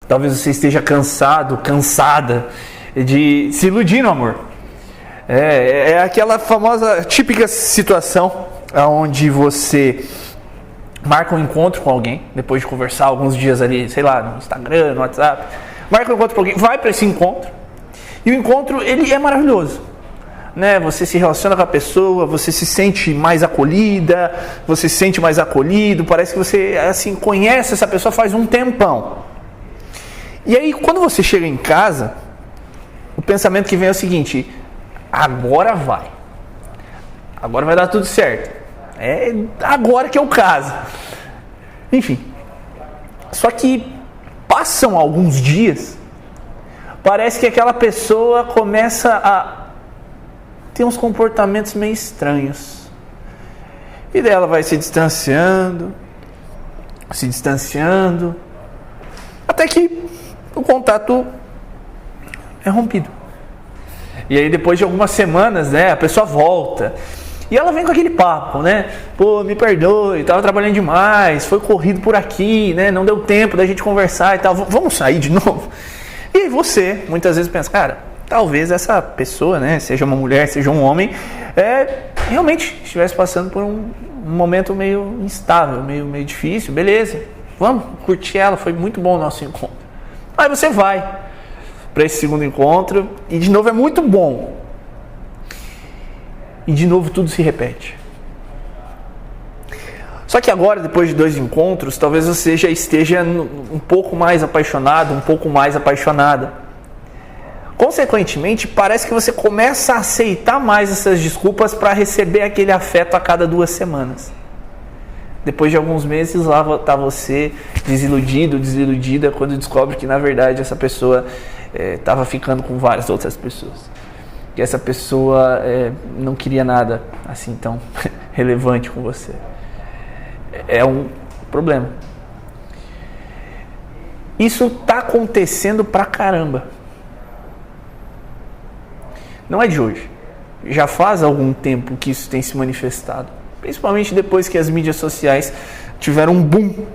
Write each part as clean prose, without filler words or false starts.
Talvez você esteja cansado, cansada de se iludir no amor. É aquela famosa, típica situação onde você marca um encontro com alguém, depois de conversar alguns dias ali, sei lá, no Instagram, no WhatsApp, marca um encontro com alguém, vai para esse encontro, e o encontro, ele é maravilhoso, né? Você se relaciona com a pessoa, você se sente mais acolhida, você se sente mais acolhido, parece que você, assim, conhece essa pessoa faz um tempão. E aí, quando você chega em casa, o pensamento que vem é o seguinte: agora vai dar tudo certo, é agora que eu caso. Enfim, só que passam alguns dias, parece que aquela pessoa começa a ter uns comportamentos meio estranhos, e daí ela vai se distanciando, até que o contato é rompido. E aí depois de algumas semanas, né, a pessoa volta. E ela vem com aquele papo, né? Pô, me perdoe, tava trabalhando demais, foi corrido por aqui, né? Não deu tempo da gente conversar e tal. Vamos sair de novo? E aí você, muitas vezes, pensa, cara, talvez essa pessoa, né? Seja uma mulher, seja um homem, realmente estivesse passando por um momento meio instável, meio difícil. Beleza, vamos curtir ela, foi muito bom o nosso encontro. Aí você vai para esse segundo encontro e de novo é muito bom. E de novo tudo se repete. Só que agora, depois de 2 encontros, talvez você já esteja um pouco mais apaixonado, um pouco mais apaixonada. Consequentemente, parece que você começa a aceitar mais essas desculpas para receber aquele afeto a cada 2 semanas. Depois de alguns meses, lá está você desiludido, desiludida, quando descobre que na verdade essa pessoa estava ficando com várias outras pessoas. Que essa pessoa não queria nada assim tão relevante com você. É um problema. Isso está acontecendo pra caramba. Não é de hoje. Já faz algum tempo que isso tem se manifestado. Principalmente depois que as mídias sociais tiveram um boom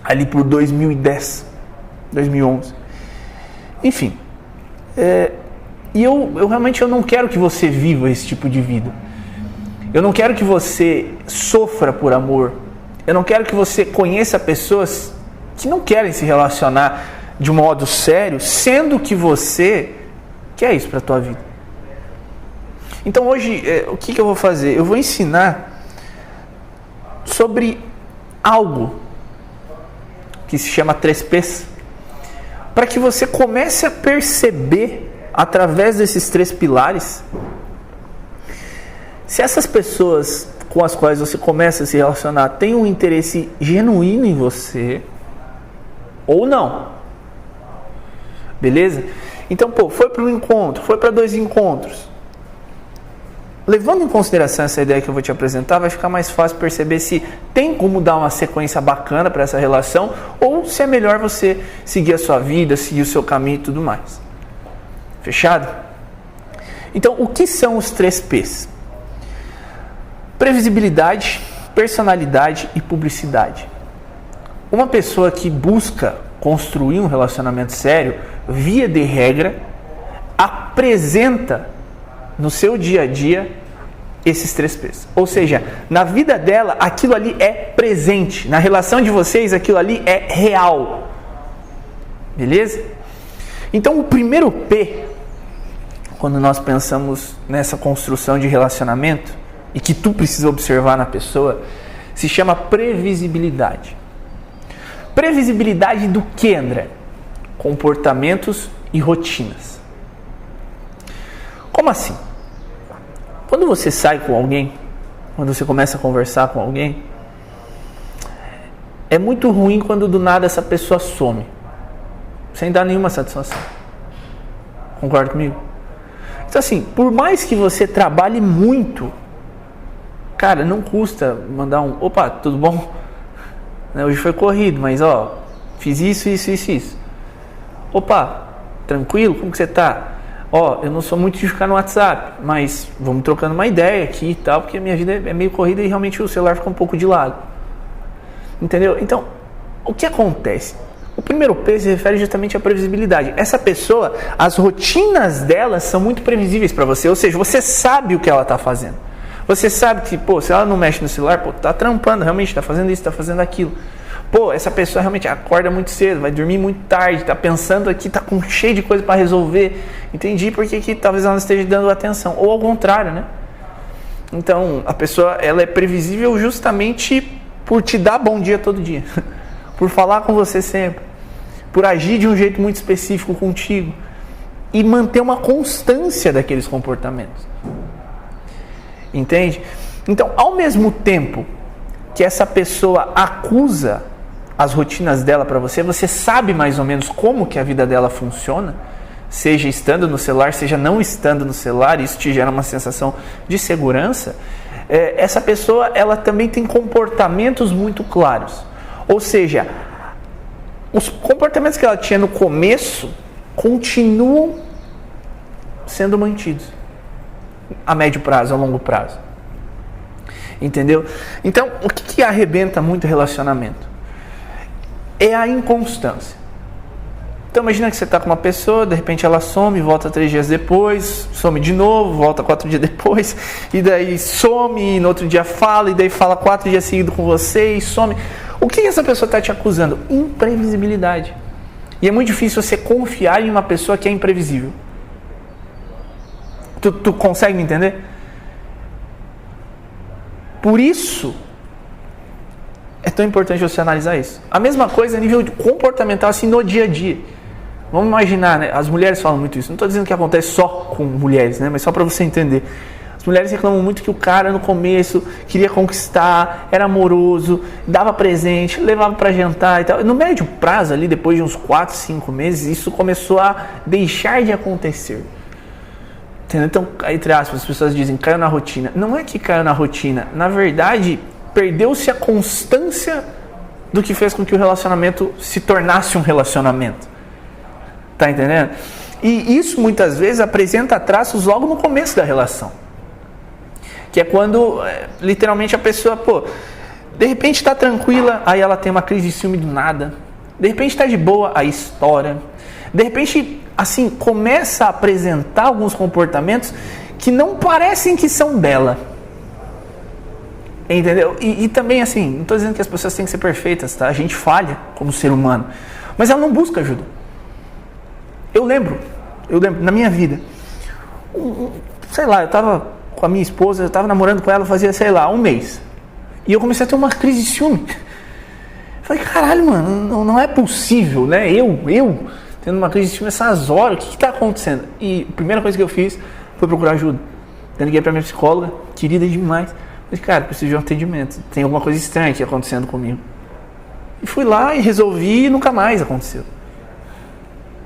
ali por 2010, 2011. Enfim. E eu realmente não quero que você viva esse tipo de vida. Eu não quero que você sofra por amor. Eu não quero que você conheça pessoas que não querem se relacionar de um modo sério, sendo que você quer isso para a tua vida. Então hoje, o que eu vou fazer? Eu vou ensinar sobre algo que se chama 3Ps, para que você comece a perceber, através desses 3 pilares, se essas pessoas com as quais você começa a se relacionar têm um interesse genuíno em você ou não. Beleza? Então, foi para um encontro, foi para 2 encontros. Levando em consideração essa ideia que eu vou te apresentar, vai ficar mais fácil perceber se tem como dar uma sequência bacana para essa relação ou se é melhor você seguir a sua vida, seguir o seu caminho e tudo mais. Fechado? Então, o que são os 3Ps? Previsibilidade, personalidade e publicidade. Uma pessoa que busca construir um relacionamento sério, via de regra, apresenta no seu dia a dia esses 3Ps. Ou seja, na vida dela, aquilo ali é presente. Na relação de vocês, aquilo ali é real. Beleza? Então, o primeiro P, quando nós pensamos nessa construção de relacionamento, e que tu precisa observar na pessoa, se chama previsibilidade. Previsibilidade do que, André? Comportamentos e rotinas. Como assim? Quando você sai com alguém, quando você começa a conversar com alguém, é muito ruim quando do nada essa pessoa some, sem dar nenhuma satisfação. Concorda comigo? Então assim, por mais que você trabalhe muito, cara, não custa mandar um: opa, tudo bom? Hoje foi corrido, mas fiz isso. Opa, tranquilo? Como que você tá? Eu não sou muito de ficar no WhatsApp, mas vamos trocando uma ideia aqui e tal, porque a minha vida é meio corrida e realmente o celular fica um pouco de lado. Entendeu? Então, o que acontece? O primeiro P se refere justamente à previsibilidade. Essa pessoa, as rotinas dela são muito previsíveis para você, ou seja, você sabe o que ela está fazendo. Você sabe que, se ela não mexe no celular, tá trampando, realmente está fazendo isso, está fazendo aquilo. Essa pessoa realmente acorda muito cedo, vai dormir muito tarde, está pensando aqui, está com cheio de coisa para resolver. Entendi porque que talvez ela não esteja dando atenção. Ou ao contrário, né? Então, a pessoa ela é previsível justamente por te dar bom dia todo dia. Por falar com você sempre. Por agir de um jeito muito específico contigo. E manter uma constância daqueles comportamentos. Entende? Então, ao mesmo tempo que essa pessoa acusa as rotinas dela para você, você sabe mais ou menos como que a vida dela funciona, seja estando no celular, seja não estando no celular, isso te gera uma sensação de segurança. Essa pessoa, ela também tem comportamentos muito claros. Ou seja, os comportamentos que ela tinha no começo continuam sendo mantidos a médio prazo, a longo prazo. Entendeu? Então, o que arrebenta muito relacionamento? É a inconstância. Então, imagina que você está com uma pessoa, de repente ela some, volta 3 dias depois, some de novo, volta 4 dias depois, e daí some, e no outro dia fala, e daí fala 4 dias seguidos com você, e some. O que essa pessoa está te acusando? Imprevisibilidade. E é muito difícil você confiar em uma pessoa que é imprevisível. Tu consegue me entender? Por isso, é tão importante você analisar isso. A mesma coisa a nível comportamental, assim, no dia a dia. Vamos imaginar, né? As mulheres falam muito isso. Não estou dizendo que acontece só com mulheres, né? Mas só para você entender. As mulheres reclamam muito que o cara no começo queria conquistar, era amoroso, dava presente, levava para jantar e tal. No médio prazo, ali, depois de uns 4, 5 meses, isso começou a deixar de acontecer. Entendeu? Então, entre aspas, as pessoas dizem, caiu na rotina. Não é que caiu na rotina. Na verdade, perdeu-se a constância do que fez com que o relacionamento se tornasse um relacionamento. Tá entendendo? E isso, muitas vezes, apresenta traços logo no começo da relação. Que é quando, literalmente, a pessoa, de repente está tranquila, aí ela tem uma crise de ciúme do nada. De repente está de boa, aí estoura. De repente, assim, começa a apresentar alguns comportamentos que não parecem que são dela. Entendeu? E também, assim, não estou dizendo que as pessoas têm que ser perfeitas, tá? A gente falha como ser humano. Mas ela não busca ajuda. Eu lembro, na minha vida, sei lá, eu estava com a minha esposa, eu estava namorando com ela fazia, sei lá, 1 mês. E eu comecei a ter uma crise de ciúme. Falei, caralho, mano, não é possível, né? Eu tendo uma crise de ciúme essas horas, o que está acontecendo? E a primeira coisa que eu fiz foi procurar ajuda. Eu liguei para minha psicóloga, querida demais. Falei, cara, preciso de um atendimento. Tem alguma coisa estranha aqui acontecendo comigo. E fui lá e resolvi e nunca mais aconteceu.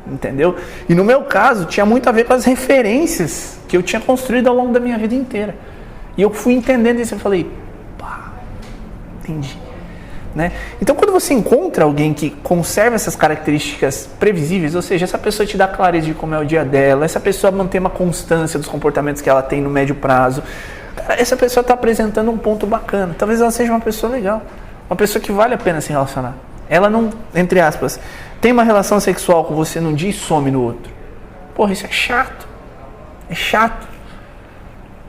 Entendeu? E no meu caso, tinha muito a ver com as referências que eu tinha construído ao longo da minha vida inteira. E eu fui entendendo isso e falei, entendi. Né? Então, quando você encontra alguém que conserva essas características previsíveis, ou seja, essa pessoa te dá clareza de como é o dia dela, essa pessoa mantém uma constância dos comportamentos que ela tem no médio prazo, cara, essa pessoa está apresentando um ponto bacana. Talvez ela seja uma pessoa legal, uma pessoa que vale a pena se relacionar. Ela não, entre aspas, tem uma relação sexual com você num dia e some no outro. Isso é chato. É chato.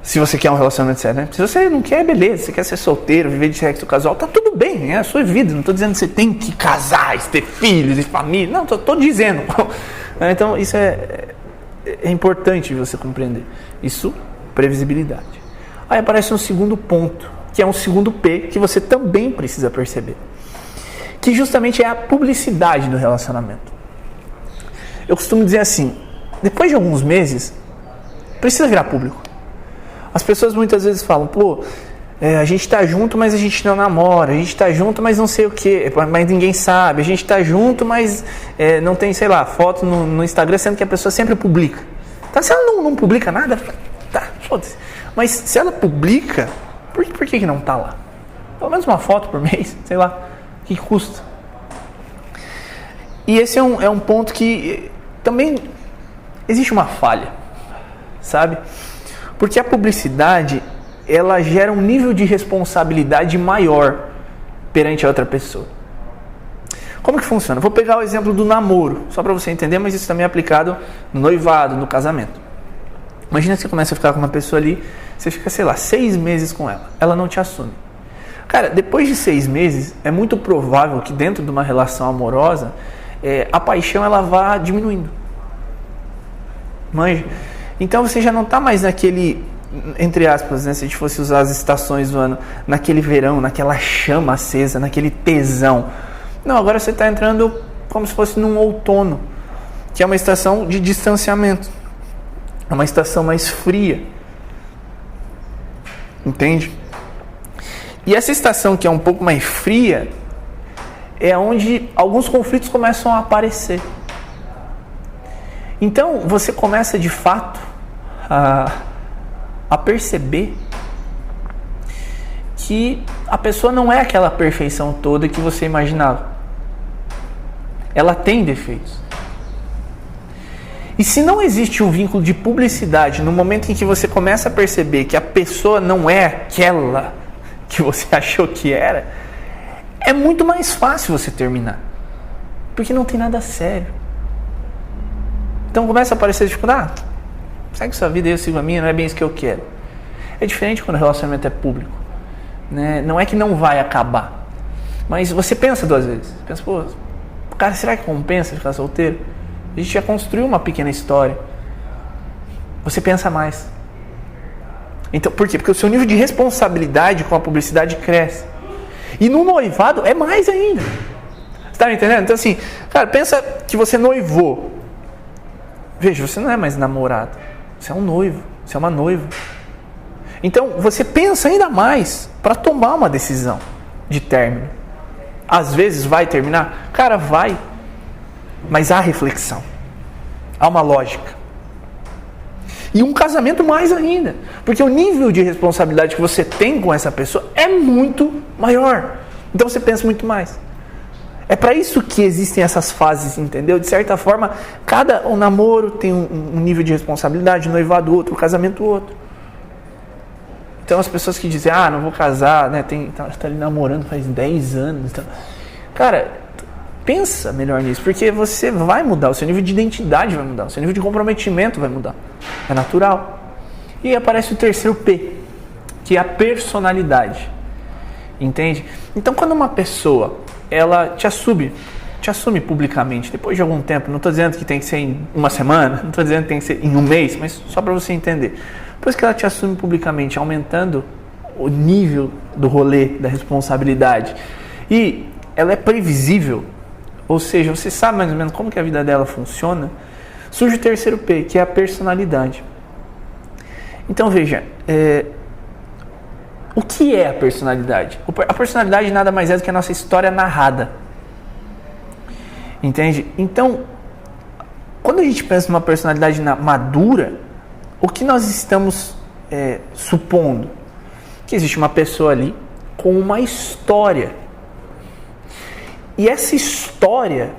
Se você quer um relacionamento sério, né? Se você não quer, beleza. Se você quer ser solteiro, viver de sexo casual, tá tudo bem, é a sua vida. Não estou dizendo que você tem que casar, ter filhos e família. Não, estou dizendo. Então, isso é importante você compreender. Isso, previsibilidade. Aí aparece um segundo ponto, que é um segundo P, que você também precisa perceber. Que justamente é a publicidade do relacionamento. Eu costumo dizer assim, depois de alguns meses, precisa virar público. As pessoas muitas vezes falam, a gente tá junto, mas a gente não namora, a gente tá junto, mas não sei o que, mas ninguém sabe, a gente tá junto, mas não tem, sei lá, foto no Instagram, sendo que a pessoa sempre publica. Tá, se ela não publica nada, tá, foda-se. Mas se ela publica, por que não tá lá? Pelo menos uma foto por mês, sei lá. O que custa? E esse é um ponto que também existe uma falha, sabe? Porque a publicidade, ela gera um nível de responsabilidade maior perante a outra pessoa. Como que funciona? Vou pegar o exemplo do namoro, só para você entender, mas isso também é aplicado no noivado, no casamento. Imagina que você começa a ficar com uma pessoa ali, você fica, 6 meses com ela não te assume. Cara, depois de 6 meses, é muito provável que dentro de uma relação amorosa, a paixão ela vá diminuindo. Manja? Então você já não está mais naquele, entre aspas, né, se a gente fosse usar as estações do ano, naquele verão, naquela chama acesa, naquele tesão. Não, agora você está entrando como se fosse num outono, que é uma estação de distanciamento. É uma estação mais fria. Entende? E essa estação que é um pouco mais fria é onde alguns conflitos começam a aparecer. Então você começa de fato a perceber que a pessoa não é aquela perfeição toda que você imaginava. Ela tem defeitos. E se não existe um vínculo de publicidade no momento em que você começa a perceber que a pessoa não é aquela que você achou que era, é muito mais fácil você terminar. Porque não tem nada sério. Então começa a aparecer dificuldade. Segue sua vida, eu sigo a minha, não é bem isso que eu quero. É diferente quando o relacionamento é público. Né? Não é que não vai acabar. Mas você pensa 2 vezes. Você pensa, pô, cara, será que compensa ficar solteiro? A gente já construiu uma pequena história. Você pensa mais. Então, por quê? Porque o seu nível de responsabilidade com a publicidade cresce. E no noivado é mais ainda. Você tá me entendendo? Então assim, cara, pensa que você noivou. Veja, você não é mais namorado. Você é um noivo. Você é uma noiva. Então, você pensa ainda mais para tomar uma decisão de término. Às vezes vai terminar? Cara, vai. Mas há reflexão. Há uma lógica. E um casamento mais ainda. Porque o nível de responsabilidade que você tem com essa pessoa é muito maior. Então você pensa muito mais. É para isso que existem essas fases, entendeu? De certa forma, um namoro tem um nível de responsabilidade, o noivado outro, o casamento outro. Então as pessoas que dizem, não vou casar, né, tá ali namorando faz 10 anos. Então, cara, pensa melhor nisso, porque você vai mudar, o seu nível de identidade vai mudar, o seu nível de comprometimento vai mudar. É natural. E aparece o terceiro P, que é a personalidade. Entende? Então quando uma pessoa ela te assume publicamente, depois de algum tempo, não estou dizendo que tem que ser em uma semana, não estou dizendo que tem que ser em um mês, mas só para você entender. Depois que ela te assume publicamente, aumentando o nível do rolê, da responsabilidade, e ela é previsível, ou seja, você sabe mais ou menos como que a vida dela funciona, surge o terceiro P, que é a personalidade. Então veja, o que é a personalidade? A personalidade nada mais é do que a nossa história narrada. Entende? Então, quando a gente pensa numa personalidade madura, o que nós estamos supondo? Que existe uma pessoa ali com uma história. E essa história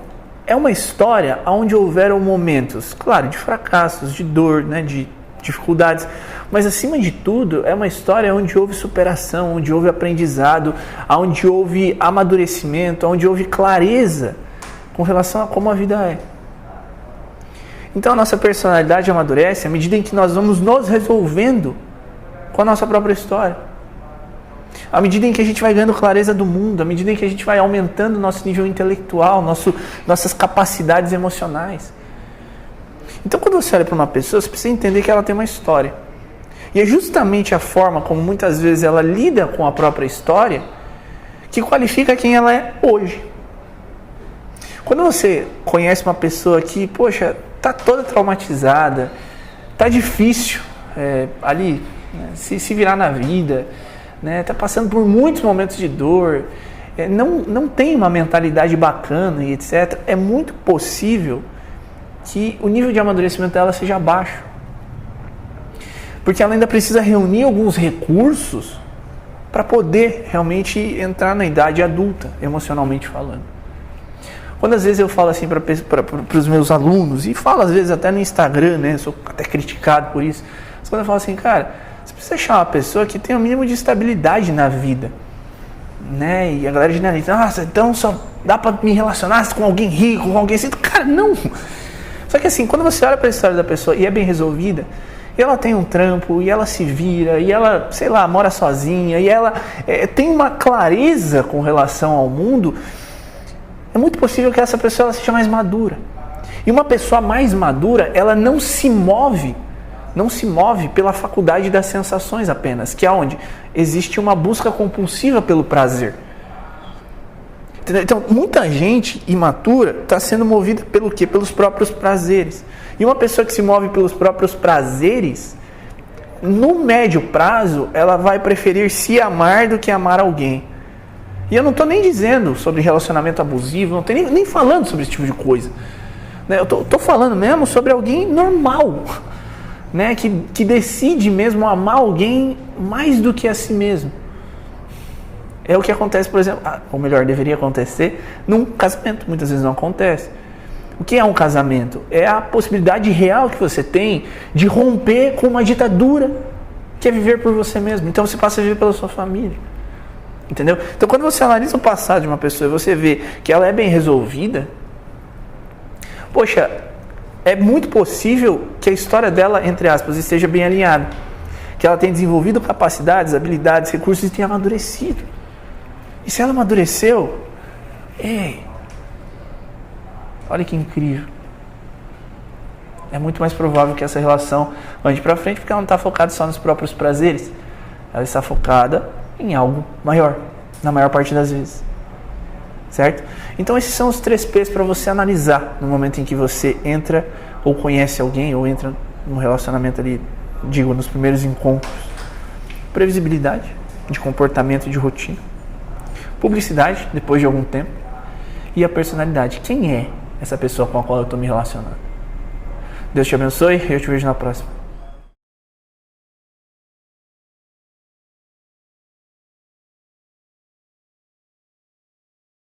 é uma história onde houveram momentos, claro, de fracassos, de dor, né, de dificuldades, mas acima de tudo é uma história onde houve superação, onde houve aprendizado, onde houve amadurecimento, onde houve clareza com relação a como a vida é. Então a nossa personalidade amadurece à medida em que nós vamos nos resolvendo com a nossa própria história. À medida em que a gente vai ganhando clareza do mundo, à medida em que a gente vai aumentando o nosso nível intelectual, nossas capacidades emocionais. Então quando você olha para uma pessoa, você precisa entender que ela tem uma história. E é justamente a forma como muitas vezes ela lida com a própria história que qualifica quem ela é hoje. Quando você conhece uma pessoa que, poxa, está toda traumatizada, está difícil ali, né, se virar na vida, né, está passando por muitos momentos de dor, não tem uma mentalidade bacana e etc., é muito possível que o nível de amadurecimento dela seja baixo. Porque ela ainda precisa reunir alguns recursos para poder realmente entrar na idade adulta, emocionalmente falando. Quando às vezes eu falo assim para os meus alunos, e falo às vezes até no Instagram, né, sou até criticado por isso, mas quando eu falo assim, cara, você precisa achar uma pessoa que tenha o mínimo de estabilidade na vida. né? E a galera generaliza, nossa, então só dá pra me relacionar com alguém rico, com alguém assim. Cara, não! Só que assim, quando você olha pra história da pessoa e é bem resolvida, e ela tem um trampo, e ela se vira, e ela, sei lá, mora sozinha, e ela tem uma clareza com relação ao mundo, é muito possível que essa pessoa ela seja mais madura. E uma pessoa mais madura, ela não se move pela faculdade das sensações apenas, que é onde existe uma busca compulsiva pelo prazer. Então, muita gente imatura está sendo movida pelo quê? Pelos próprios prazeres. E uma pessoa que se move pelos próprios prazeres, no médio prazo, ela vai preferir se amar do que amar alguém. E eu não estou nem dizendo sobre relacionamento abusivo, não estou nem falando sobre esse tipo de coisa. Eu estou falando mesmo sobre alguém normal, né? que decide mesmo amar alguém mais do que a si mesmo. É o que acontece, por exemplo, ou melhor, deveria acontecer num casamento. Muitas vezes não acontece. O que é um casamento? É a possibilidade real que você tem de romper com uma ditadura, que é viver por você mesmo. Então você passa a viver pela sua família. Entendeu? Então quando você analisa o passado de uma pessoa e você vê que ela é bem resolvida, poxa, é muito possível que a história dela, entre aspas, esteja bem alinhada. Que ela tenha desenvolvido capacidades, habilidades, recursos e tenha amadurecido. E se ela amadureceu, olha que incrível. É muito mais provável que essa relação ande para frente, porque ela não está focada só nos próprios prazeres. Ela está focada em algo maior, na maior parte das vezes. Certo? Então esses são os 3 P's para você analisar no momento em que você entra ou conhece alguém, ou entra num relacionamento ali, digo, nos primeiros encontros. Previsibilidade de comportamento e de rotina. Publicidade, depois de algum tempo. E a personalidade. Quem é essa pessoa com a qual eu estou me relacionando? Deus te abençoe e eu te vejo na próxima.